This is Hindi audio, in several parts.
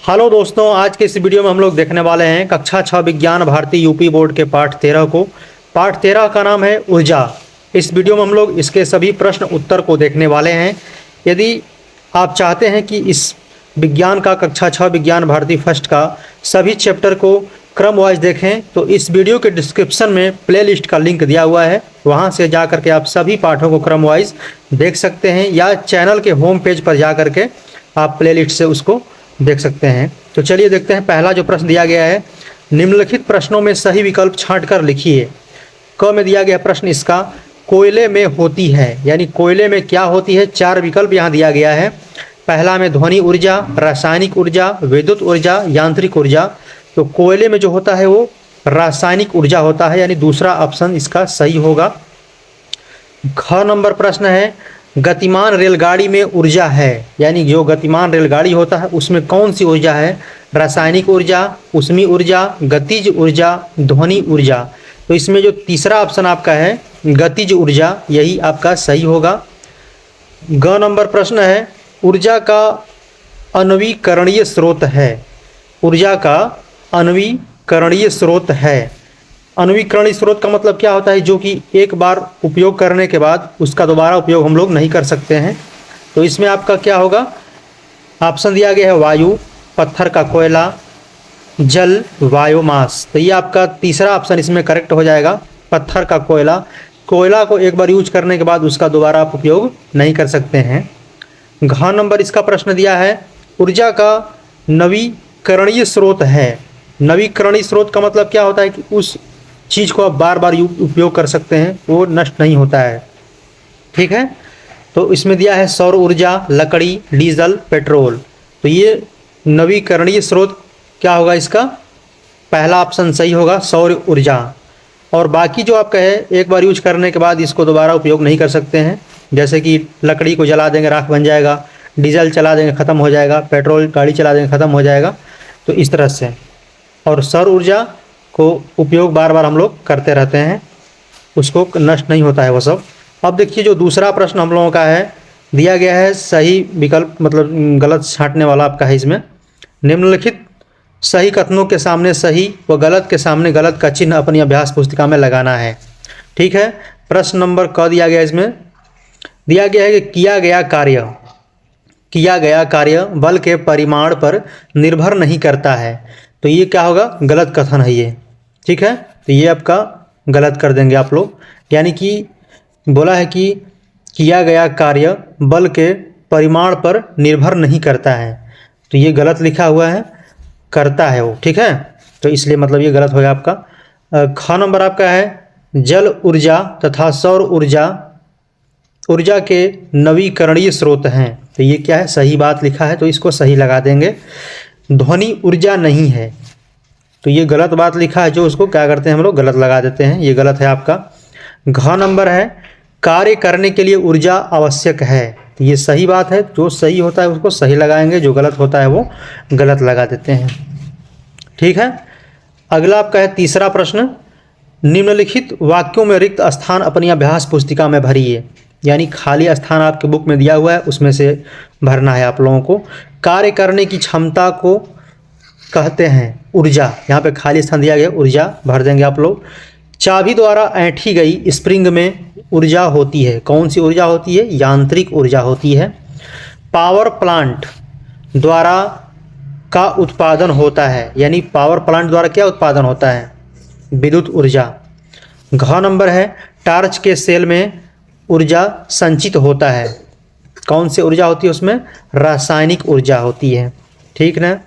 हेलो दोस्तों, आज के इस वीडियो में हम लोग देखने वाले हैं कक्षा 6 विज्ञान भारती यूपी बोर्ड के पाठ 13 को। पाठ 13 का नाम है ऊर्जा। इस वीडियो में हम लोग इसके सभी प्रश्न उत्तर को देखने वाले हैं। यदि आप चाहते हैं कि इस विज्ञान का कक्षा 6 विज्ञान भारती फर्स्ट का सभी चैप्टर को क्रम वाइज देखें तो इस वीडियो के डिस्क्रिप्शन में प्लेलिस्ट का लिंक दिया हुआ है, वहां से जा करके आप सभी पाठों को क्रम वाइज देख सकते हैं, या चैनल के होम पेज पर जा करके आप प्लेलिस्ट से उसको देख सकते हैं। तो चलिए देखते हैं। पहला जो प्रश्न दिया गया है, निम्नलिखित प्रश्नों में सही विकल्प छांटकर लिखिए। क में दिया गया प्रश्न इसका कोयले में होती है, यानी कोयले में क्या होती है। 4 विकल्प यहाँ दिया गया है। पहला में ध्वनि ऊर्जा, रासायनिक ऊर्जा, विद्युत ऊर्जा, यांत्रिक ऊर्जा। तो कोयले में जो होता है वो रासायनिक ऊर्जा होता है, यानी दूसरा ऑप्शन इसका सही होगा। ख नंबर प्रश्न है, गतिमान रेलगाड़ी में ऊर्जा है, यानी जो गतिमान रेलगाड़ी होता है उसमें कौन सी ऊर्जा है। रासायनिक ऊर्जा, ऊष्मीय ऊर्जा, गतिज ऊर्जा, ध्वनि ऊर्जा। तो इसमें जो तीसरा ऑप्शन आपका है गतिज ऊर्जा, यही आपका सही होगा। ग नंबर प्रश्न है, ऊर्जा का अनवीकरणीय स्रोत है। ऊर्जा का अनवीकरणीय स्रोत है। अनवीकरणीय स्रोत का मतलब क्या होता है, जो कि एक बार उपयोग करने के बाद उसका दोबारा उपयोग हम लोग नहीं कर सकते हैं। तो इसमें आपका क्या होगा, ऑप्शन दिया गया है वायु, पत्थर का कोयला, जल, बायोमास। तो ये आपका तीसरा ऑप्शन इसमें करेक्ट हो जाएगा, पत्थर का कोयला। कोयला को एक बार यूज करने के बाद उसका दोबारा आप उपयोग नहीं कर सकते हैं। घ नंबर इसका प्रश्न दिया है, ऊर्जा का नवीकरणीय स्रोत है। नवीकरणीय स्रोत का मतलब क्या होता है कि उस चीज़ को आप बार बार उपयोग कर सकते हैं, वो नष्ट नहीं होता है। ठीक है, तो इसमें दिया है सौर ऊर्जा, लकड़ी, डीजल, पेट्रोल। तो ये नवीकरणीय स्रोत क्या होगा, इसका पहला ऑप्शन सही होगा, सौर ऊर्जा। और बाकी जो आपका है एक बार यूज करने के बाद इसको दोबारा उपयोग नहीं कर सकते हैं, जैसे कि लकड़ी को जला देंगे राख बन जाएगा, डीजल चला देंगे ख़त्म हो जाएगा, पेट्रोल गाड़ी चला देंगे ख़त्म हो जाएगा। तो इस तरह से, और सौर ऊर्जा को उपयोग बार बार हम लोग करते रहते हैं, उसको नष्ट नहीं होता है वो सब। अब देखिए जो दूसरा प्रश्न हम लोगों का है, दिया गया है सही विकल्प, मतलब गलत छांटने वाला आपका है। इसमें निम्नलिखित सही कथनों के सामने सही व गलत के सामने गलत का चिन्ह अपनी अभ्यास पुस्तिका में लगाना है। ठीक है, प्रश्न नंबर क दिया गया, इसमें दिया गया है कि किया गया कार्य बल के परिमाण पर निर्भर नहीं करता है। तो ये क्या होगा, गलत कथन है ये। ठीक है, तो ये आपका गलत कर देंगे आप लोग, यानी कि बोला है कि किया गया कार्य बल के परिमाण पर निर्भर नहीं करता है, तो ये गलत लिखा हुआ है, करता है वो। ठीक है, तो इसलिए मतलब ये गलत होगा आपका। ख नंबर आपका है, जल ऊर्जा तथा सौर ऊर्जा के नवीकरणीय स्रोत हैं। तो ये क्या है, सही बात लिखा है, तो इसको सही लगा देंगे। ध्वनि ऊर्जा नहीं है, तो ये गलत बात लिखा है, जो उसको क्या करते हैं हम लोग गलत लगा देते हैं, ये गलत है आपका। घ नंबर है, कार्य करने के लिए ऊर्जा आवश्यक है। तो ये सही बात है, जो सही होता है उसको सही लगाएंगे, जो गलत होता है वो गलत लगा देते हैं। ठीक है, अगला आपका है तीसरा प्रश्न, निम्नलिखित वाक्यों में रिक्त स्थान अपनी अभ्यास पुस्तिका में भरिए। यानी खाली स्थान आपके बुक में दिया हुआ है, उसमें से भरना है आप लोगों को। कार्य करने की क्षमता को कहते हैं ऊर्जा, यहाँ पे खाली स्थान दिया गया, ऊर्जा भर देंगे आप लोग। चाबी द्वारा ऐंठी गई स्प्रिंग में ऊर्जा होती है, कौन सी ऊर्जा होती है, यांत्रिक ऊर्जा होती है। पावर प्लांट द्वारा का उत्पादन होता है, यानी पावर प्लांट द्वारा क्या उत्पादन होता है, विद्युत ऊर्जा। घ नंबर है, टार्च के सेल में ऊर्जा संचित होता है, कौन सी ऊर्जा होती है उसमें, रासायनिक ऊर्जा होती है। ठीक ना।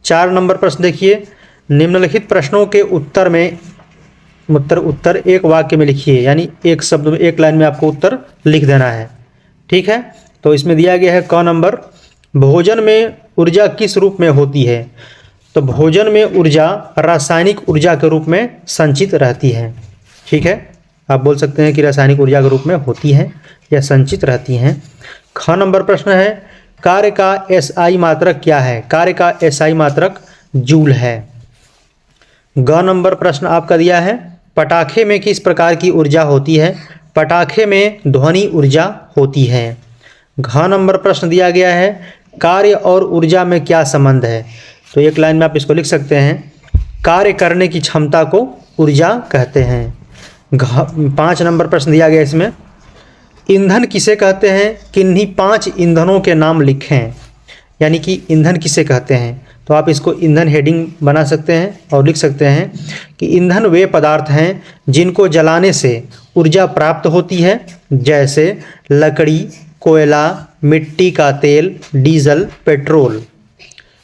4 नंबर प्रश्न देखिए, निम्नलिखित प्रश्नों के उत्तर में उत्तर एक वाक्य में लिखिए, यानी एक शब्द में, एक लाइन में आपको उत्तर लिख देना है। ठीक है, तो इसमें दिया गया है क नंबर, भोजन में ऊर्जा किस रूप में होती है। तो भोजन में ऊर्जा रासायनिक ऊर्जा के रूप में संचित रहती है। ठीक है, आप बोल सकते हैं कि रासायनिक ऊर्जा के रूप में होती है या संचित रहती हैं। ख नंबर प्रश्न है, कार्य का एसआई मात्रक क्या है। कार्य का एसआई मात्रक जूल है। ग नंबर प्रश्न आपका दिया है, पटाखे में किस प्रकार की ऊर्जा होती है। पटाखे में ध्वनि ऊर्जा होती है। घ नंबर प्रश्न दिया गया है, कार्य और ऊर्जा में क्या संबंध है। तो एक लाइन में आप इसको लिख सकते हैं, कार्य करने की क्षमता को ऊर्जा कहते हैं। 5 नंबर प्रश्न दिया गया इसमें, ईंधन किसे कहते हैं, किन्हीं 5 ईंधनों के नाम लिखें। यानी कि ईंधन किसे कहते हैं, तो आप इसको ईंधन हेडिंग बना सकते हैं और लिख सकते हैं कि ईंधन वे पदार्थ हैं जिनको जलाने से ऊर्जा प्राप्त होती है, जैसे लकड़ी, कोयला, मिट्टी का तेल, डीजल, पेट्रोल।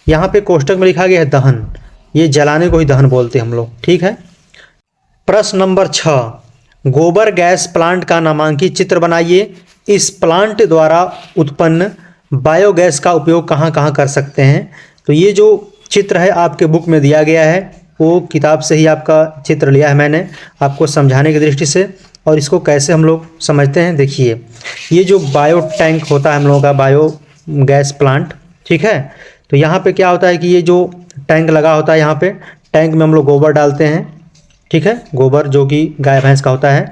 यहाँ पे कोष्टक में लिखा गया है दहन, ये जलाने को ही दहन बोलते हैं हम लोग, ठीक है। प्रश्न नंबर 6, गोबर गैस प्लांट का नामांकित चित्र बनाइए। इस प्लांट द्वारा उत्पन्न बायोगैस का उपयोग कहाँ कहाँ कर सकते हैं। तो ये जो चित्र है आपके बुक में दिया गया है, वो किताब से ही आपका चित्र लिया है मैंने आपको समझाने की दृष्टि से। और इसको कैसे हम लोग समझते हैं, देखिए ये जो बायो टैंक होता है हम लोगों का, बायो गैस प्लांट, ठीक है। तो यहाँ पे क्या होता है कि ये जो टैंक लगा होता है, यहाँ पे टैंक में हम लोग गोबर डालते हैं, ठीक है, गोबर जो कि गाय भैंस का होता है।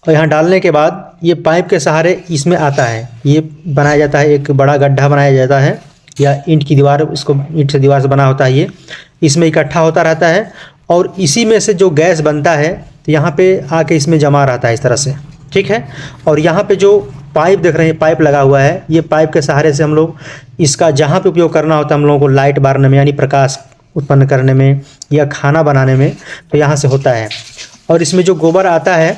और यहाँ डालने के बाद ये पाइप के सहारे इसमें आता है, ये बनाया जाता है, एक बड़ा गड्ढा बनाया जाता है या ईंट की दीवार, इसको ईंट से दीवार से बना होता है, ये इसमें इकट्ठा होता रहता है और इसी में से जो गैस बनता है तो यहाँ पे आके इसमें जमा रहता है इस तरह से, ठीक है। और यहाँ पे जो पाइप देख रहे हैं, पाइप लगा हुआ है, ये पाइप के सहारे से हम लोग इसका जहाँ पे उपयोग करना होता है हम लोगों को, लाइट बारने में यानी प्रकाश उत्पन्न करने में या खाना बनाने में, तो यहाँ से होता है। और इसमें जो गोबर आता है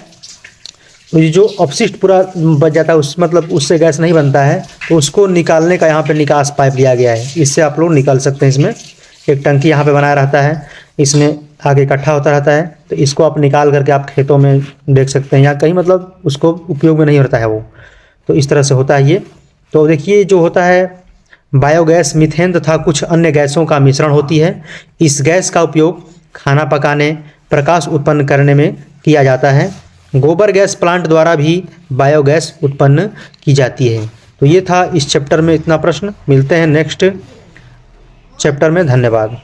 तो ये जो अपशिष्ट पूरा बच जाता है, उस मतलब उससे गैस नहीं बनता है, तो उसको निकालने का यहाँ पे निकास पाइप दिया गया है, इससे आप लोग निकाल सकते हैं। इसमें एक टंकी यहाँ पे बनाया रहता है, इसमें आगे इकट्ठा होता रहता है, तो इसको आप निकाल करके आप खेतों में देख सकते हैं या कहीं मतलब उसको उपयोग में नहीं होता है वो, तो इस तरह से होता है ये। तो देखिए जो होता है बायोगैस मीथेन तथा कुछ अन्य गैसों का मिश्रण होती है। इस गैस का उपयोग खाना पकाने, प्रकाश उत्पन्न करने में किया जाता है। गोबर गैस प्लांट द्वारा भी बायोगैस उत्पन्न की जाती है। तो ये था इस चैप्टर में इतना प्रश्न। मिलते हैं नेक्स्ट चैप्टर में, धन्यवाद।